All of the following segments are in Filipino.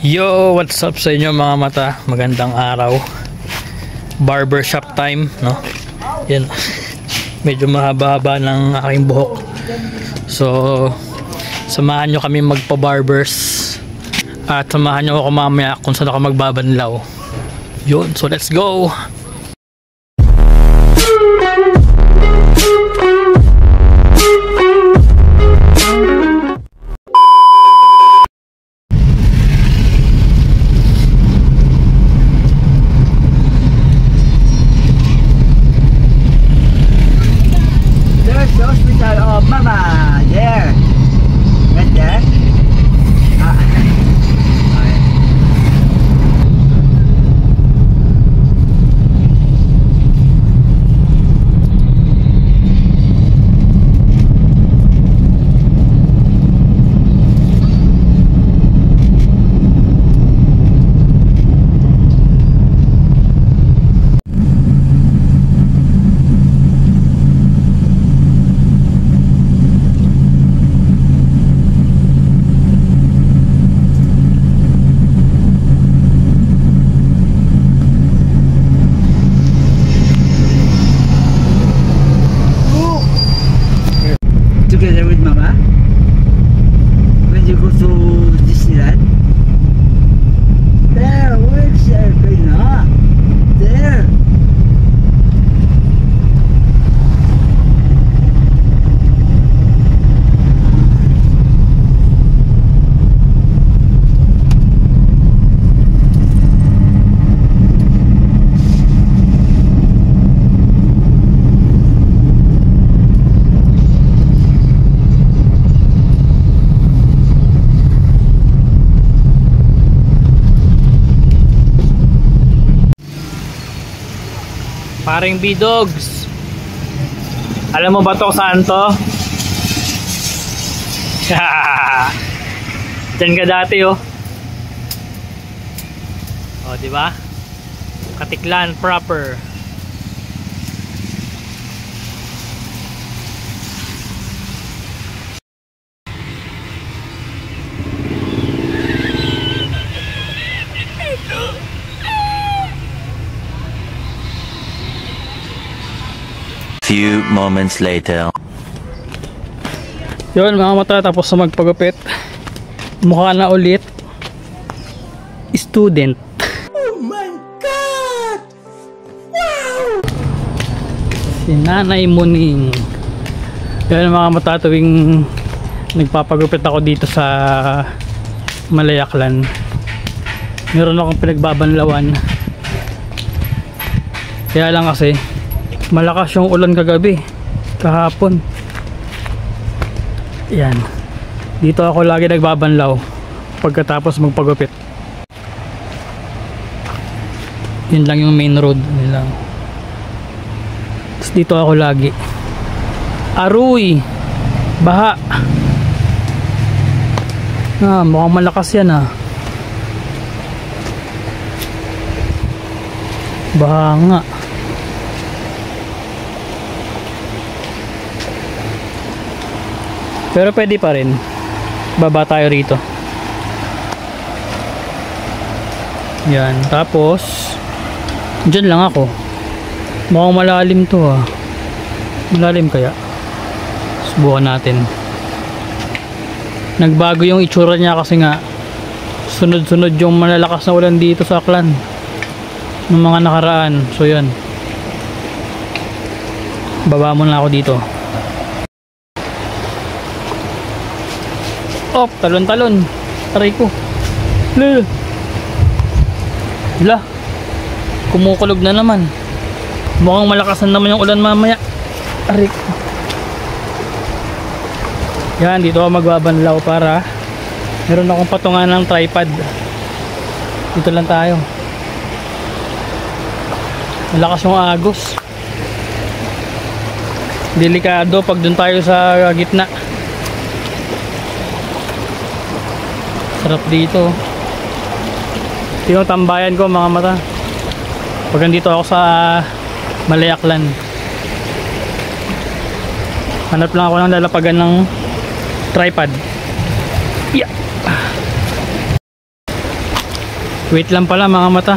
Yo, what's up sa inyo mga mata? Magandang araw. Barbershop time, no? Yan. Medyo mahaba-haba ng aking buhok. So, samahan nyo kami magpa-barbers. At samahan nyo ako mamaya kung saan ako magbabanlaw. Yun, so let's go! Together with Mama when you go to Disneyland. There, where's the airplane, huh? There. Paring B-Dogs, alam mo ba to saan to? Diyan ka dati oh. Oh, di ba? Katiklan proper. Few moments later. Yun mga mata, tapos na magpagupit. Mukha na ulit student. Oh my God! Wow! Si Nanay Muning. Yun mga mata, tuwing nagpapagupit ako dito sa Malayaklan, meron akong pinagbabanlawan. Kaya lang kasi malakas yung ulan kagabi, kahapon. Yan, dito ako lagi nagbabanlaw pagkatapos magpagupit. Yun lang yung main road nila. Tapos dito ako lagi. Aruy, baha. Mukhang malakas yan baha nga. Pero pwede pa rin. Baba tayo rito. Yan. Tapos dyan lang ako. Mukhang malalim to Malalim kaya? Subukan natin. Nagbago yung itsura niya kasi nga sunod-sunod yung malalakas na ulan dito sa Aklan ng mga nakaraan. So yan. Baba muna ako dito. Oh, talon-talon. Aray ko. Hala. Kumukulog na naman. Mukhang malakasan naman yung ulan mamaya. Aray ko. Yan, dito ako magbabanlaw para meron akong patungan ng tripod. Dito lang tayo. Malakas yung agos. Delikado pag dun tayo sa gitna. Sarap dito. Ito yung tambayan ko mga mata pag nandito ako sa Malayaklan. Hanap lang ako ng lalapagan ng tripod. Yeah. Wait lang pala mga mata.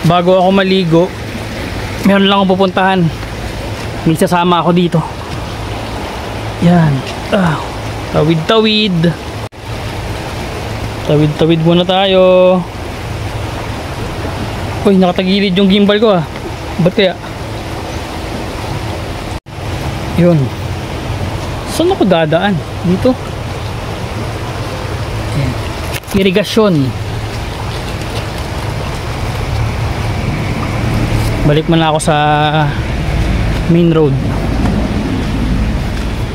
Bago ako maligo, meron lang akong pupuntahan. May sasama ako dito. Yan. Tawid-tawid. Tawid-tawid muna tayo. Uy, nakatagilid yung gimbal ko ah. Ba't kaya? Yun. Saan ako dadaan? Dito. Ayan. Irigasyon. Balik muna ako sa main road.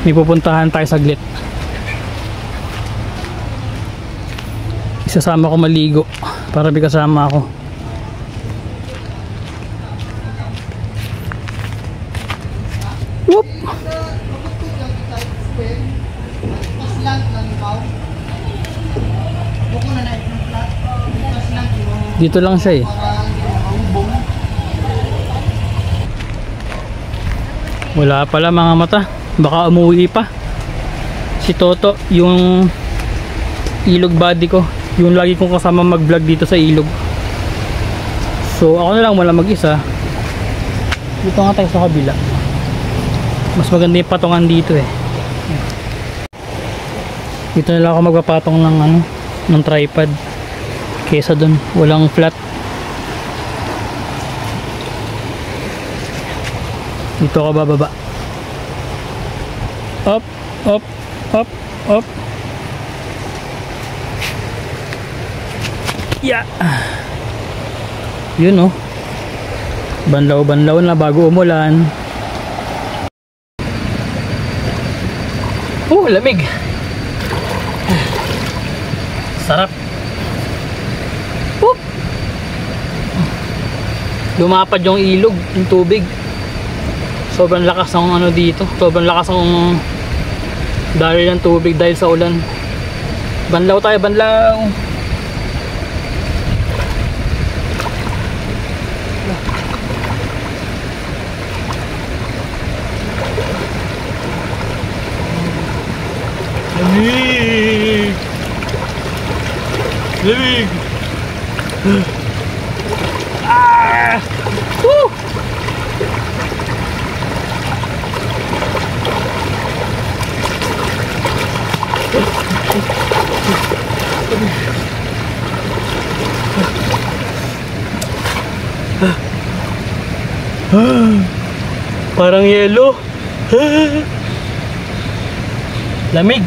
May pupuntahan tayo saglit. Isasama ko maligo para may kasama ako. Whoop! Dito lang siya eh. Wala pala mga mata. Baka umuwi pa. Si Toto, yung ilog buddy ko. Yung lagi kong kasama mag-vlog dito sa ilog. So ako na lang wala mag-isa. Dito nga tayo sa kabila. Mas maganda yung patungan dito eh. Dito na lang ako magpapatong ng ano, ng tripod. Kesa dun, walang flat. Dito ako bababa. Up, up, up, up. Yeah. Yun oh. Banlaw-banlaw na bago umulan. Oh, lamig. Sarap. Whoop. Lumapad yung ilog, yung tubig. Sobrang lakas ng ano dito. Sobrang lakas ng daloy ng tubig dahil sa ulan. Banlaw tayo, banlaw. Lamig. Lamig. Ah! Woo! Parang yelo. Lamig.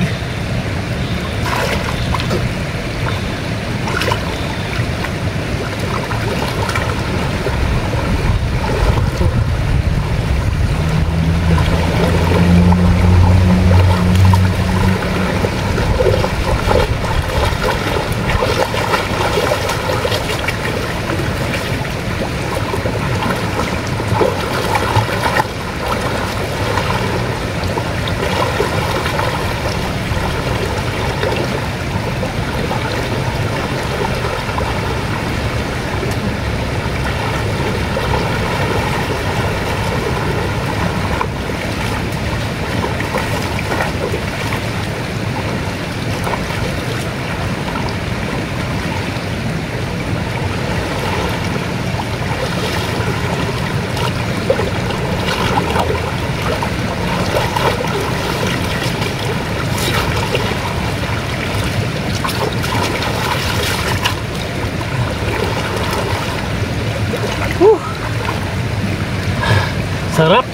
Sarap.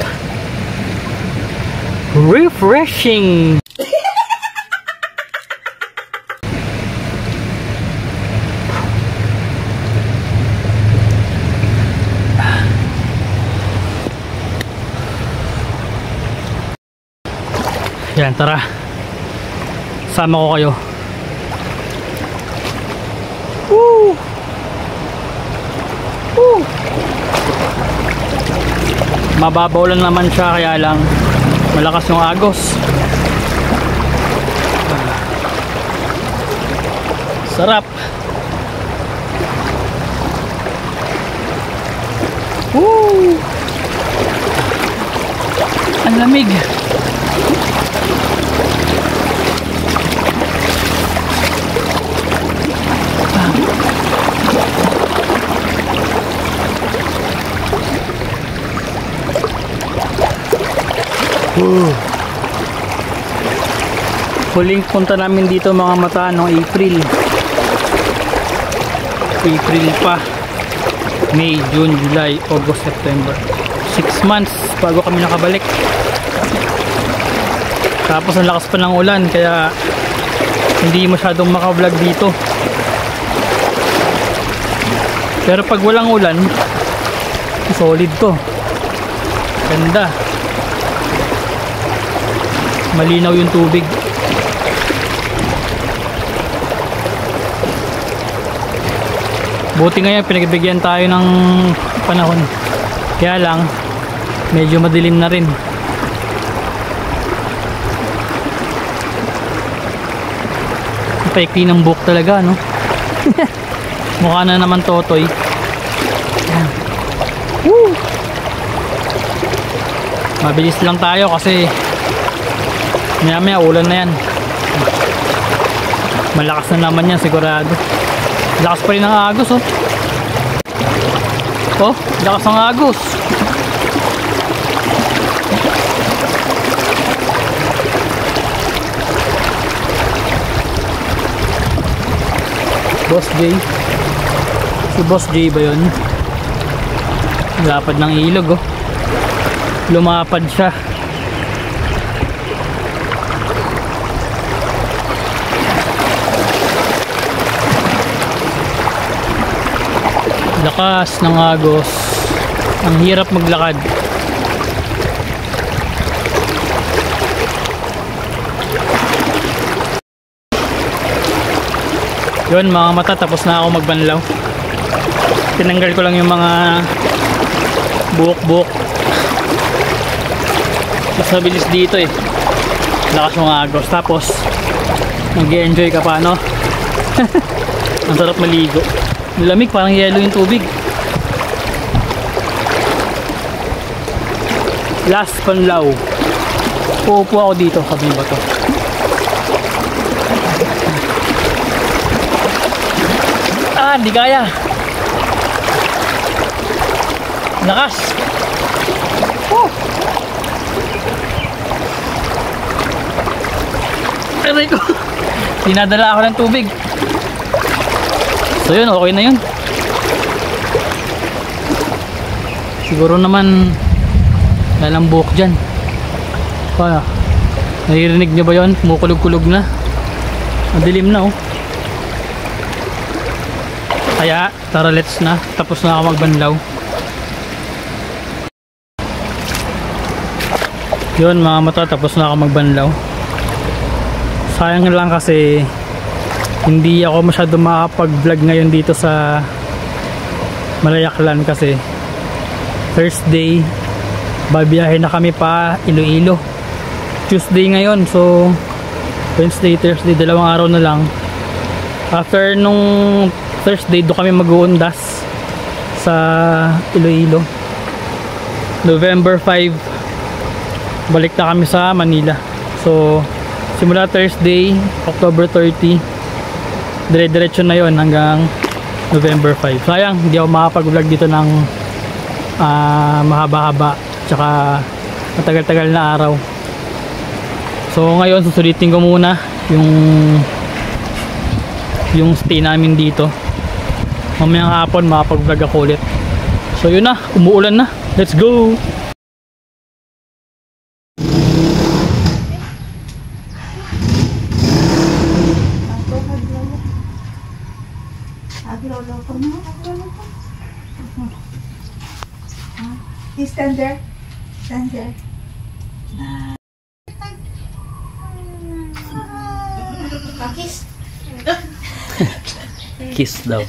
Refreshing. Yan, tara. Sama ko kayo. Woo! Woo! Mababaw lang naman siya, kaya lang malakas yung agos. Sarap. Woo! Ang lamig. Huling punta namin dito mga mata noong April pa. May, June, July, August, September. 6 months bago kami nakabalik. Tapos ang lakas pa ng ulan kaya hindi masyadong maka-vlog dito. Pero pag walang ulan, solid to. Ganda. Malinaw yung tubig. Buti ngayon pinagbigyan tayo ng panahon. Kaya lang medyo madilim na rin. Paikli ng buhok talaga, no? Mukha na naman totoy. Woo! Mabilis lang tayo kasi maya maya ulan na yan. Malakas na naman yan sigurado. Lakas pa rin ng agos, oh. Oh, lakas ng agos. Boss J. Si Boss J ba yun? Lapad ng ilog, oh. Lumapad siya. Lakas ng agos. Ang hirap maglakad. Yun mga mata, tapos na ako magbanlaw. Tinanggal ko lang yung mga buhok-buhok. Mas mabilis dito eh. Lakas ng agos. Tapos nag-enjoy ka pa, no? Ang sarap maligo. Lamig, parang yelo yung tubig. Last panlaw. Uupo ako dito, sabi ba to? Ah, hindi kaya. Lakas. Oh. Aray ko. Dinadala ako ng tubig. So yun, okay na yun. Siguro naman lalang buhok dyan. Paano? Naririnig nyo ba yun? Kumukulog-kulog na. Madilim na, oh. Kaya tara, let's na. Tapos na ako magbanlaw. Yun mga mata, tapos na ako magbanlaw. Sayang lang kasi hindi ako masyado makapag-vlog ngayon dito sa Malayaklan kasi Thursday babiyahe na kami pa Iloilo. Tuesday ngayon, so Wednesday, Thursday, 2 araw na lang. After nung Thursday do kami mag-uundas sa Iloilo. November 5 balik na kami sa Manila. So simula Thursday, October 30, dire-diretso na yon hanggang November 5. Sayang hindi ako makapag-vlog dito ng mahaba-haba tsaka matagal-tagal na araw. So ngayon susulitin ko muna yung stay namin dito. Mamayang hapon makapag-vlog ako ulit. So yun na, umuulan na. Let's go! Stand there. Stand there. Kiss. Kiss daw.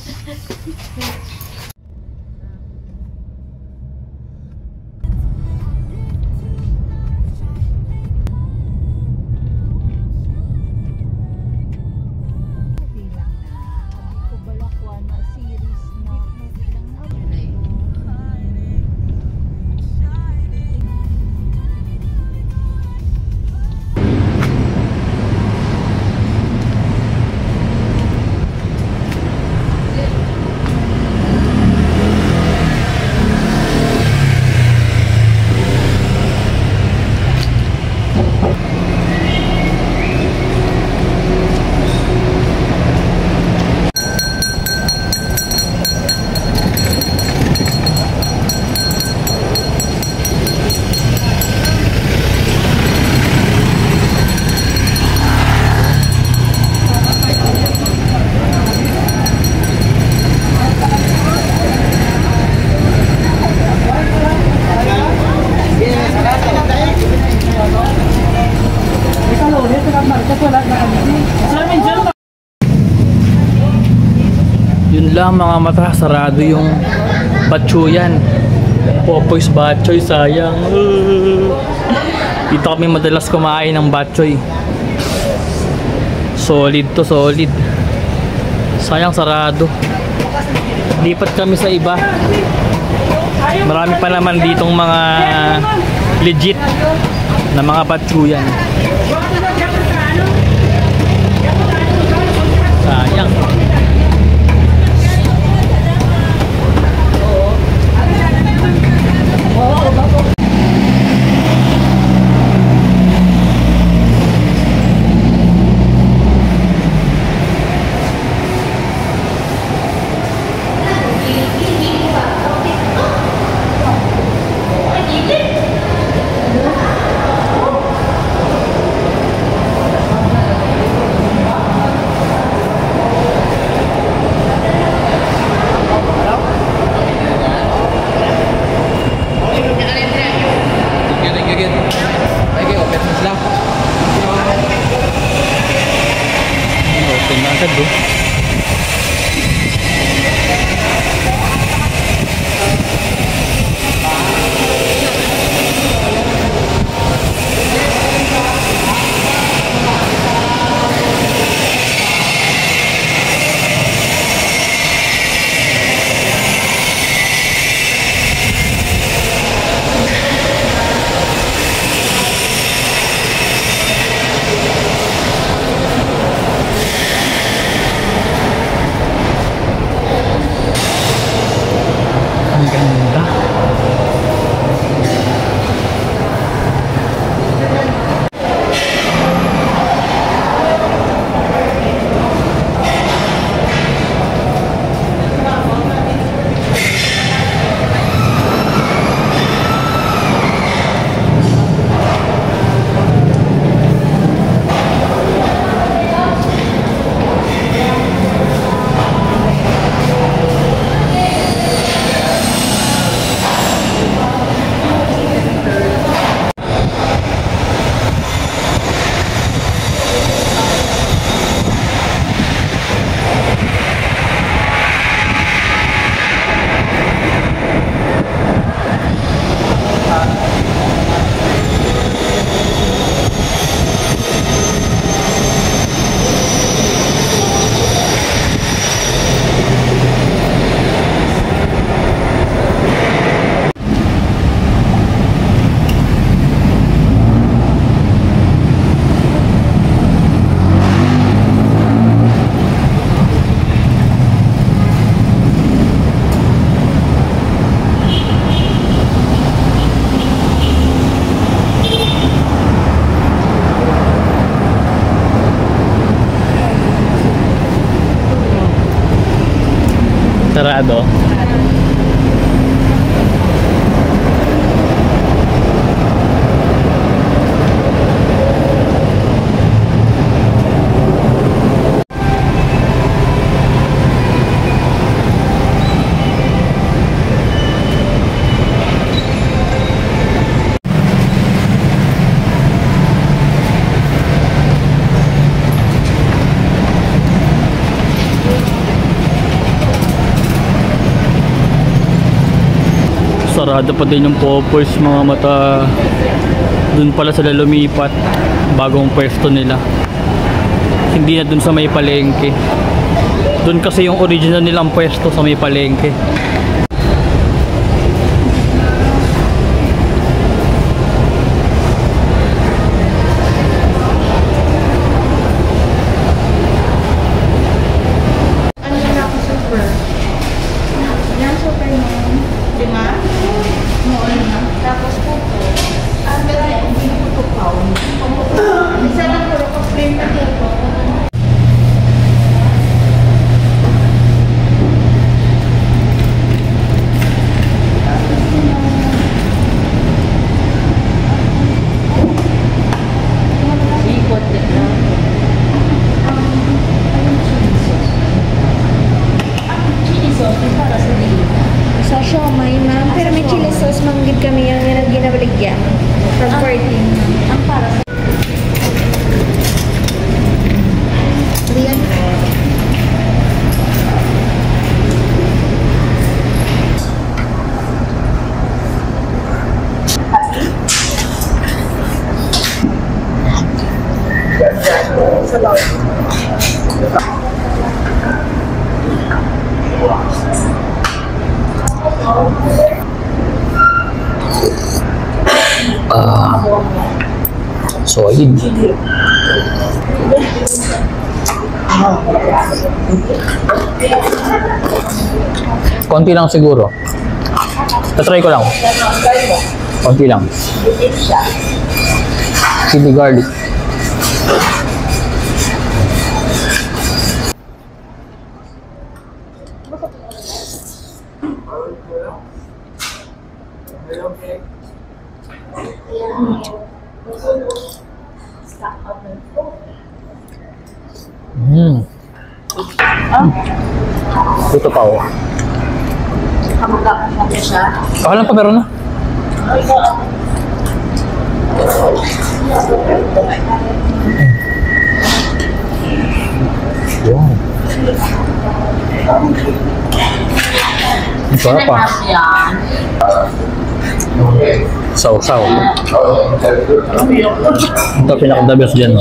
Yun lang mga mata, sarado yung Batchoyan. Popoy's Batchoy, sayang. Dito kami madalas kumain ng Batchoy. Solid to, solid. Sayang sarado. Lipat kami sa iba. Marami pa naman ditong mga legit na mga Batchoyan. Sayang. Open na agad bro. Ang ganda. Sarado. Sarado pa din yung Popoy's mga mata. Dun pala sila lumipat. Bagong pwesto nila. Hindi na dun sa may palengke. Dun kasi yung original nilang pwesto sa may palengke. Ano na ako super? Yan super mo. 5? Noon na. Tapos po. Ang ganda hindi ko tukaw. Isa lang puro ko plain na dito. Ikot na. Chili sauce para sa dito. Sa siomay, ma'am. Pero may chili sauce, manggid kami yung ginabaligya. From 14. Ang para sa... Riyan. Solid. Konti lang siguro. Tatry ko lang. Konti lang. Chili garlic. Ito pa oh. Lang pa meron na. Wow. Ito pa. Saw-saw. Ito pinaka-the best dyan.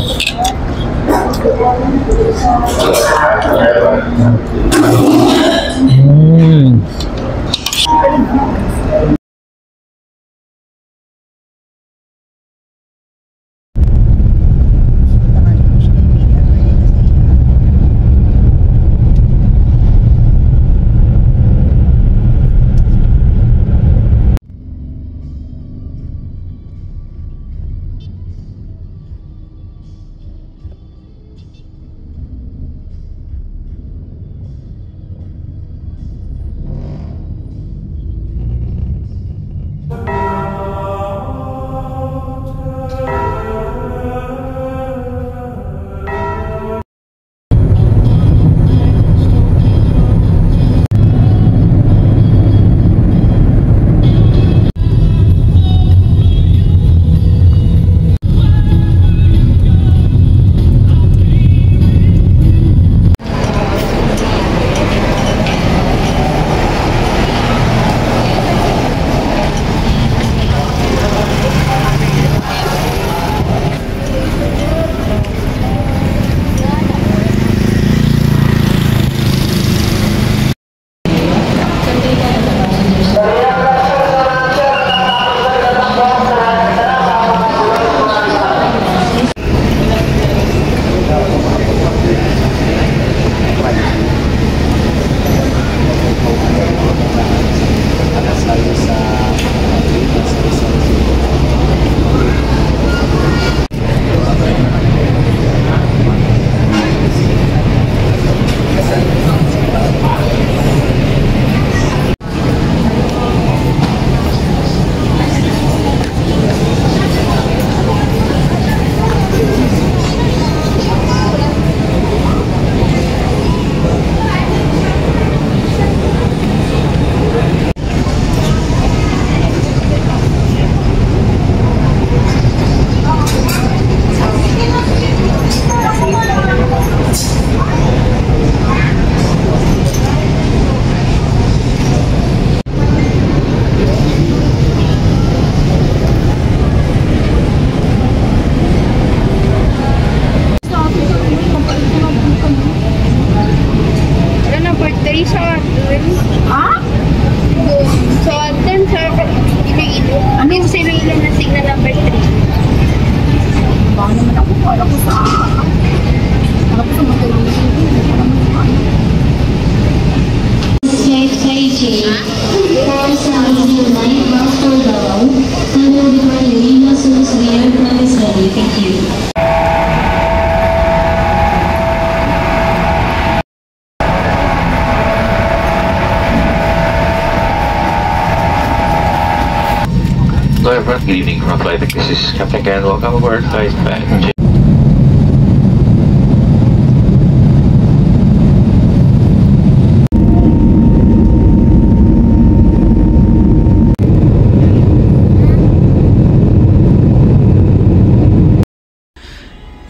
Good evening from flight. This is Captain Ken. Welcome aboard flight badge.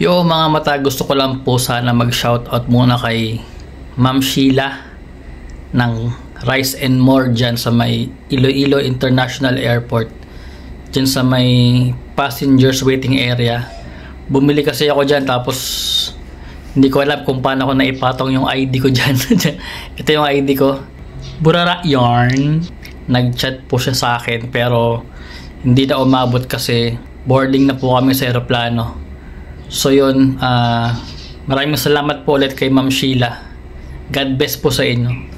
Yo mga mata, gusto ko lang po sana mag-shoutout muna kay Ma'am Sheila ng Rice and More dyan sa may Iloilo International Airport, dyan sa may passengers waiting area. Bumili kasi ako dyan, tapos hindi ko alam kung paano ko naipatong yung ID ko dyan. Ito yung ID ko, Burara Yarn. Nag-chat po siya sa akin pero hindi na umabot kasi boarding na po kami sa aeroplano. So yun, maraming salamat po ulit kay Ma'am Sheila. God bless po sa inyo.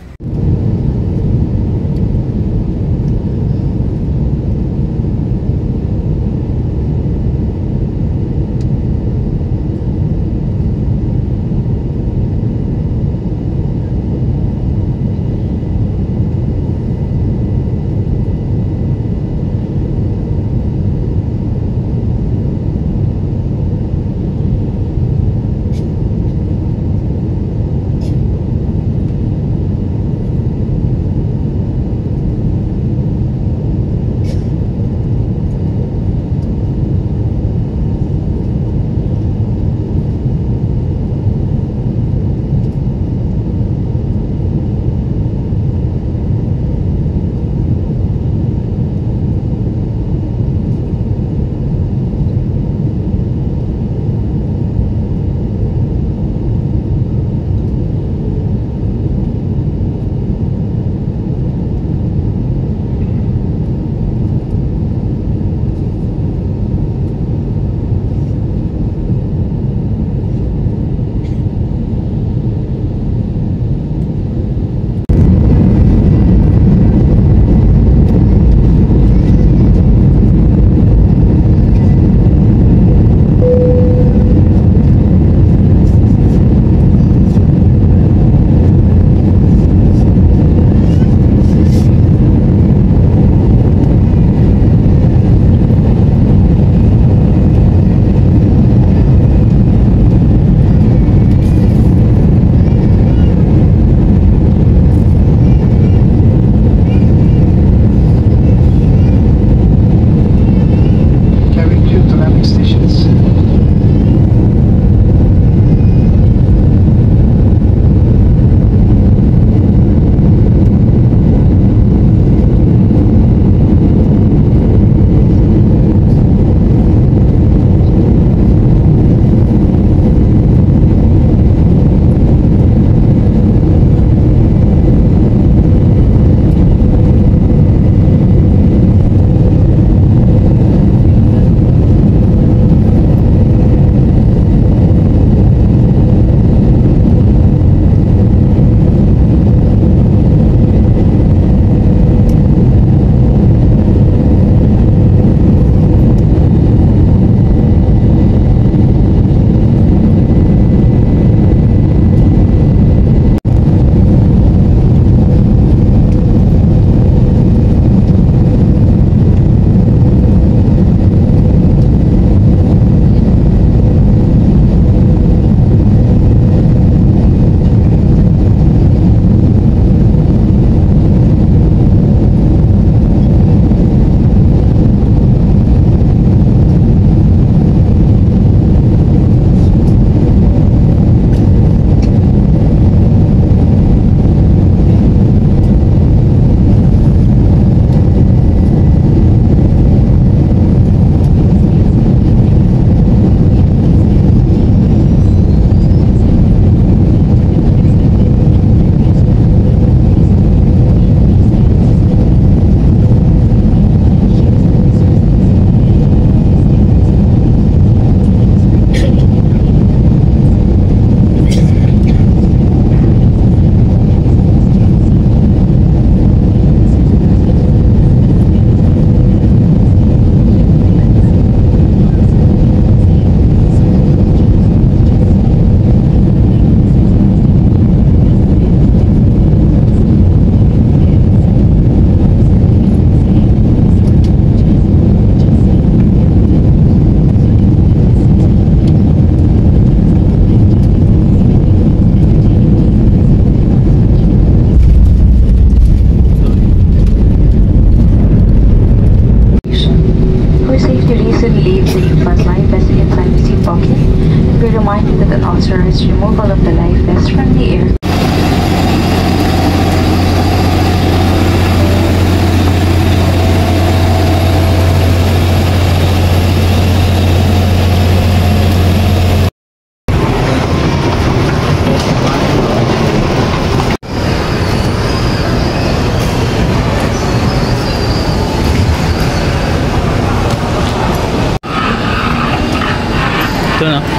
removal of the life vest from the air. Ito na.